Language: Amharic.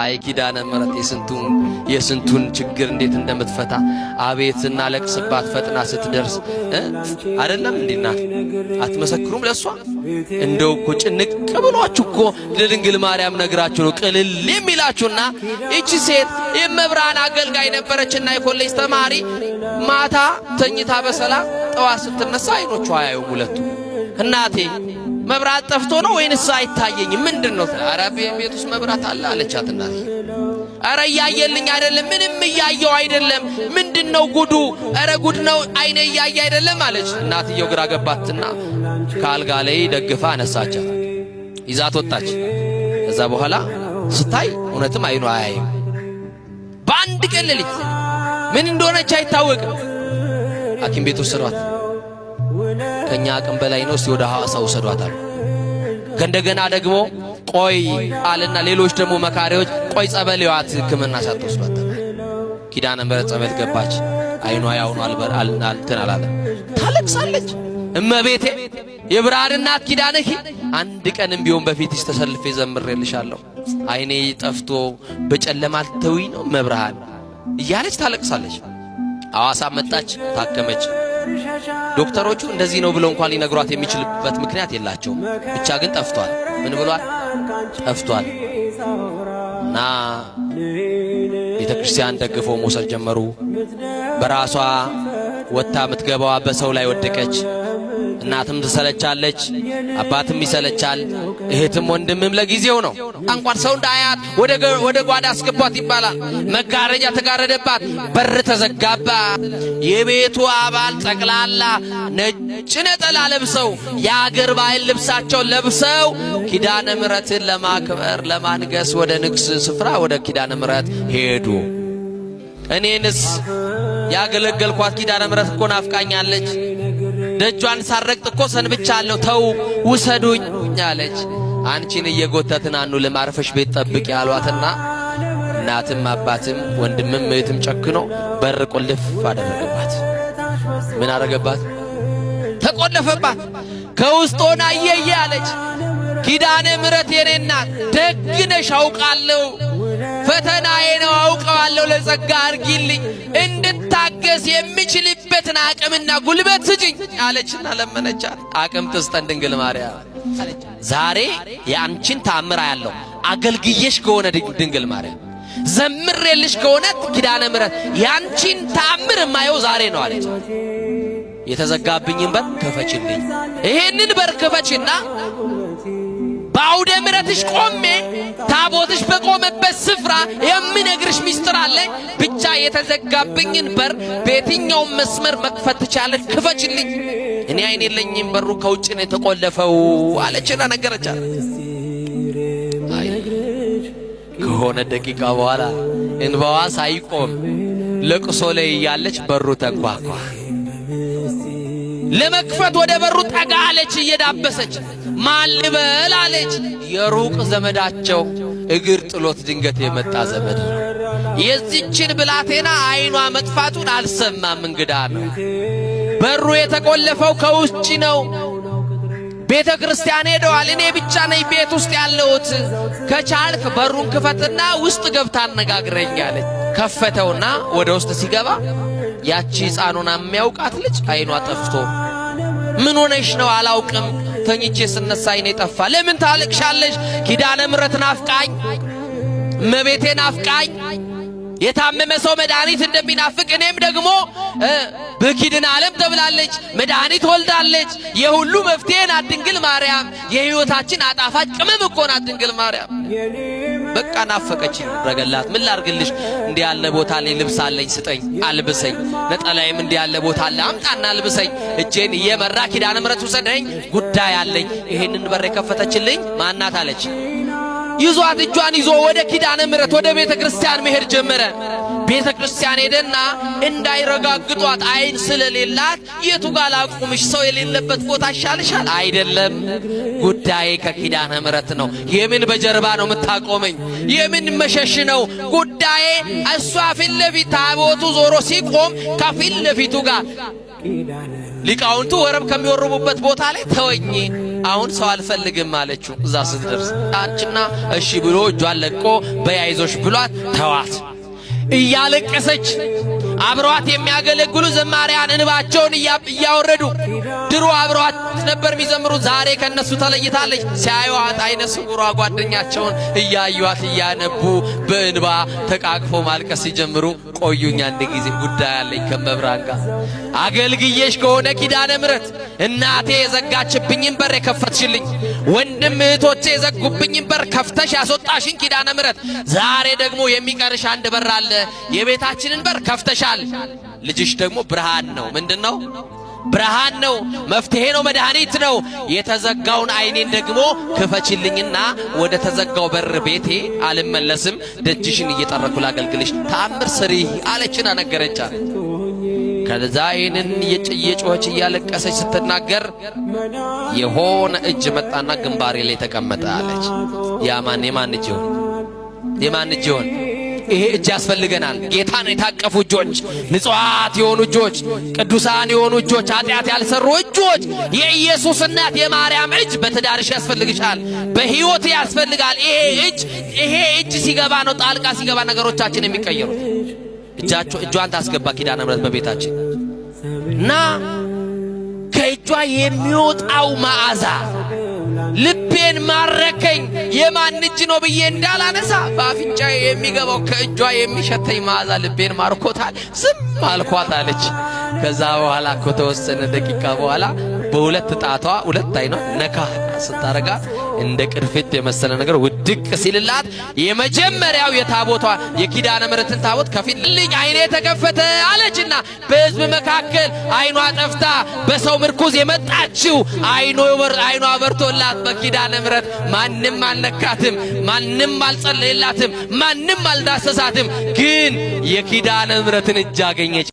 አይ ኪዳነ ምሕረት የስንቱን ችግር እንዴት እንደምትፈታ አቤት እና ለቅስባት ፈጥና ስትደርስ አይደለም እንዴና አትመሰክሩም ለሷ እንደው እኮ ጭንቅ ብሏችሁ እኮ ለድንግል ማርያም ነግራችሁ ነው ቅልል የሚላችሁና እቺ ሴት የመብራን አገልጋይ ነበረችና የኮሌጅ ተማሪ ማታ ተኝታ በሰላም ጠዋት ስትነሳ አይኖቿ አያዩም ሁለቱ እናቴ መብራት ጠፍቶ ነው ወይንስ አይታየኝም ምንድነው ኧረ ቤት ውስጥ መብራት አለ አለቻት እናቴ ኧረ ያየልኝ አይደለም ምንም ያየው አይደለም ምንድነው ጉዱ ኧረ ጉድ ነው አይኔ ያየ አይደለም አለች እናትየው ግራ ገባትና ካልጋ ላይ ደግፋ አነሳቻት ይዛት ወጣች ከዛ በኋላ ስታይ እውነትም አይኗ አያይም በአንድ ቀን ሌሊት ምን እንደሆነች አይታወቅም ሐኪም ቤት ወሰዷት ከኛ አቅም በላይ ነው ወደ ሐዋሳ ወሰዷታል ከእንደገና ደግሞ ቆይ አለና ሌሎች ደግሞ መካሪዎች ቆይ ጸበል ይዋት ሕክምና ሳትወስዷት ኪዳነ ምሕረት ጸበል ገባች አይኗ ያው ነው አልተናላለ ታለቅሳለች እመቤቴ የብርሃን እናት ኪዳነኪ አንድ ቀንም ቢሆን በፊትሽ ተሰልፌ ዘምሬልሻለሁ አይኔ ጠፍቶ በጨለማ ተውይ ነው መብርሃን እያለች ታለቅሳለች ሐዋሳ መጣች ታከመች ዶክተሮቹ እንደዚህ ነው ብለው እንኳን ሊነግሯት የሚችልበት ምክንያት የላቸውም ብቻ ግን ጠፍቷል ምን ብሏል ጠፍቷል እና ቤተክርስቲያን ደግፈው መውሰድ ጀመሩ በራሷ ወጣ ምትገባው በሰው ላይ ወደቀች እናትም ትሰለቻለች አባትም ይሰለቻል እህትም ወንድምም ለጊዜው ነው እንኳን ሰው እንዳያት ወደ ጓዳ አስገቧት ይባላል መጋረጃ ተጋረደባት በር ተዘጋባ የቤቱ አባል ጠቅላላ ነጭ ነጠላ ለብሰው የአገር ባህል ልብሳቸው ለብሰው ኪዳነ ምሕረትን ለማክበር ለማንገስ ወደ ንግስ ስፍራ ወደ ኪዳነ ምሕረት ሄዱ እኔንስ ያገለገልኳት ኪዳነ ምሕረት እኮ ናፍቃኛለች ደጇን ሳረግጥ እኮ ሰንብቻለሁ ተው ውሰዱኝ አለች አንቺን እየጎተትን አኑ ለማርፈሽ ቤት ጠብቂ ያሏትና እናትም አባትም ወንድምም እህትም ጨክኖ በር ቆልፍ አደረገባት ምን አደረገባት ተቆለፈባት ከውስጥ ሆና እየየ አለች ኪዳነ ምሕረት የኔ እናት ደግነሽ አውቃለሁ ፈተናዬ ነው አውቀዋለሁ ለጸጋ አርጊልኝ እንድታገስ የሚችልበትን አቅምና ጉልበት ስጪኝ አለችና ለመነቻት አቅም ትስጠን ድንግል ማርያም ዛሬ ያንቺን ታምራ ያለው አገልግየሽ ከሆነ ድንግል ማርያም ዘምሬልሽ ከሆነ ኪዳነ ምሕረት ያንቺን ታምር ማየው ዛሬ ነው አለች የተዘጋብኝን በር ከፈችልኝ ይሄንን በር ከፈችና ባውደ ምሕረትሽ ቆሜ ታቦትሽ በቆመበት ስፍራ የሚነግርሽ ሚስጥር አለ ብቻ የተዘጋብኝን በር በየትኛው መስመር መክፈት ትቻለሽ ክፈችልኝ እኔ አይኔ የለኝም በሩ ከውጭ ነው የተቆለፈው አለችና ነገረቻት አይ ከሆነ ደቂቃ በኋላ እንባዋ ሳይቆም ለቅሶ ላይ ያለች በሩ ተንኳኳ ለመክፈት ወደ በሩ ጠጋ አለች እየዳበሰች ማልበል አለች የሩቅ ዘመዳቸው እግር ጥሎት ድንገት የመጣ ዘመድ ነው የዚችን ብላቴና አይኗ መጥፋቱን አልሰማም እንግዳ ነው በሩ የተቆለፈው ከውጭ ነው ቤተ ክርስቲያን ሄደዋል እኔ ብቻ ነኝ ቤት ውስጥ ያለሁት ከቻልክ በሩን ክፈትና ውስጥ ገብታ አነጋግረኝ አለች ከፈተውና ወደ ውስጥ ሲገባ ያቺ ሕፃኑና የሚያውቃት ልጅ አይኗ ጠፍቶ ምን ሆነሽ ነው አላውቅም ተኝቼ ስነሳ አይኔ ጠፋ ለምን ታለቅሻለሽ ኪዳነ ምሕረት ናፍቃኝ መቤቴ ናፍቃኝ የታመመ ሰው መድኃኒት እንደሚናፍቅ እኔም ደግሞ በኪድን ዓለም ተብላለች መድኃኒት ወልዳለች የሁሉ መፍትሄ ናት ድንግል ማርያም የሕይወታችን አጣፋጭ ቅመም እኮ ናት ድንግል ማርያም በቃ ናፈቀችኝ ረገላት ምን ላርግልሽ እንዲህ ያለ ቦታ ላይ ልብስ አለኝ ስጠኝ አልብሰኝ ነጠላዬም እንዲህ ያለ ቦታ አለ አምጣና አልብሰኝ እጄን እየመራ ኪዳነ ምሕረት ውሰደኝ ጉዳይ አለኝ ይሄንን በር የከፈተችልኝ ማናት አለች ይዟት እጇን ይዞ ወደ ኪዳነ ምሕረት ወደ ቤተ ክርስቲያን መሄድ ጀመረ ቤተ ክርስቲያን ሄደና እንዳይረጋግጧት አይን ስለሌላት የቱ ጋር አቁምሽ ሰው የሌለበት ቦታ ይሻልሻል አይደለም ጉዳይ ከኪዳነ ምሕረት ነው የምን በጀርባ ነው የምታቆመኝ የምን መሸሽ ነው ጉዳይ እሷ ፊት ለፊት ታቦቱ ዞሮ ሲቆም ከፊት ለፊቱ ጋር ሊቃውንቱ ወረብ ከሚወርቡበት ቦታ ላይ ተወኝ አሁን ሰው አልፈልግም አለችው። እዛ ስትደርስ አንቺና እሺ ብሎ እጇን ለቆ በያይዞሽ ብሏት ተዋት። እያለቀሰች አብሯት የሚያገለግሉ ዘማሪያን እንባቸውን እያወረዱ ድሮ አብሯት ነበር የሚዘምሩ፣ ዛሬ ከነሱ ተለይታለች። ሲያዩዋት አይነ ስውሯ ጓደኛቸውን እያዩዋት እያነቡ በእንባ ተቃቅፎ ማልቀስ ሲጀምሩ ቆዩኝ አንድ ጊዜ ጉዳይ አለኝ ከመብራን ጋር አገልግዬሽ ከሆነ ኪዳነ ምሕረት እናቴ የዘጋችብኝን በር የከፈትሽልኝ፣ ወንድም እህቶቼ የዘጉብኝን በር ከፍተሽ ያስወጣሽኝ ኪዳነ ምሕረት፣ ዛሬ ደግሞ የሚቀርሽ አንድ በር አለ። የቤታችንን በር ከፍተሻል። ልጅሽ ደግሞ ብርሃን ነው። ምንድነው? ብርሃን ነው፣ መፍትሄ ነው፣ መድኃኒት ነው። የተዘጋውን አይኔን ደግሞ ክፈችልኝና ወደ ተዘጋው በር ቤቴ አልመለስም፣ ደጅሽን እየጠረኩ ላገልግልሽ፣ ተአምር ስሪ አለችና ነገረቻት። ከዛ ይህንን እየጮኸች እያለቀሰች ስትናገር የሆነ እጅ መጣና ግንባሬ ላይ ተቀመጠ አለች። የማን እጅ ይሆን? የማን እጅ ይሆን? ይሄ እጅ ያስፈልገናል። ጌታን የታቀፉ እጆች፣ ንጹሃት የሆኑ እጆች፣ ቅዱሳን የሆኑ እጆች፣ ኃጢአት ያልሰሩ እጆች፣ የኢየሱስ እናት የማርያም እጅ በትዳርሽ ያስፈልግሻል፣ በሕይወት ያስፈልጋል። ይሄ እጅ ሲገባ ነው ጣልቃ ሲገባ ነገሮቻችን የሚቀየሩት። እጇን ታስገባ ኪዳነ ምሕረት በቤታችን እና ከእጇ የሚወጣው መዓዛ ልቤን ማረከኝ። የማን እጅ ነው ብዬ እንዳላነሳ በአፍንጫዬ የሚገባው ከእጇ የሚሸተኝ መዓዛ ልቤን ማርኮታል። ዝም አልኳት አለች። ከዛ በኋላ ከተወሰነ ደቂቃ በኋላ በሁለት ጣቷ ሁለት አይኗ ነካ ስታረጋት እንደ ቅርፊት የመሰለ ነገር ውድቅ ሲልላት የመጀመሪያው የታቦቷ የኪዳነ ምሕረትን ታቦት ከፊትልኝ አይኔ ተከፈተ አለችና በሕዝብ መካከል አይኗ ጠፍታ በሰው ምርኩዝ የመጣችው አይኗ በርቶላት በኪዳነ ምሕረት ማንም አልነካትም፣ ማንም አልጸለየላትም፣ ማንም አልዳሰሳትም። ግን የኪዳነ ምሕረትን እጅ አገኘች።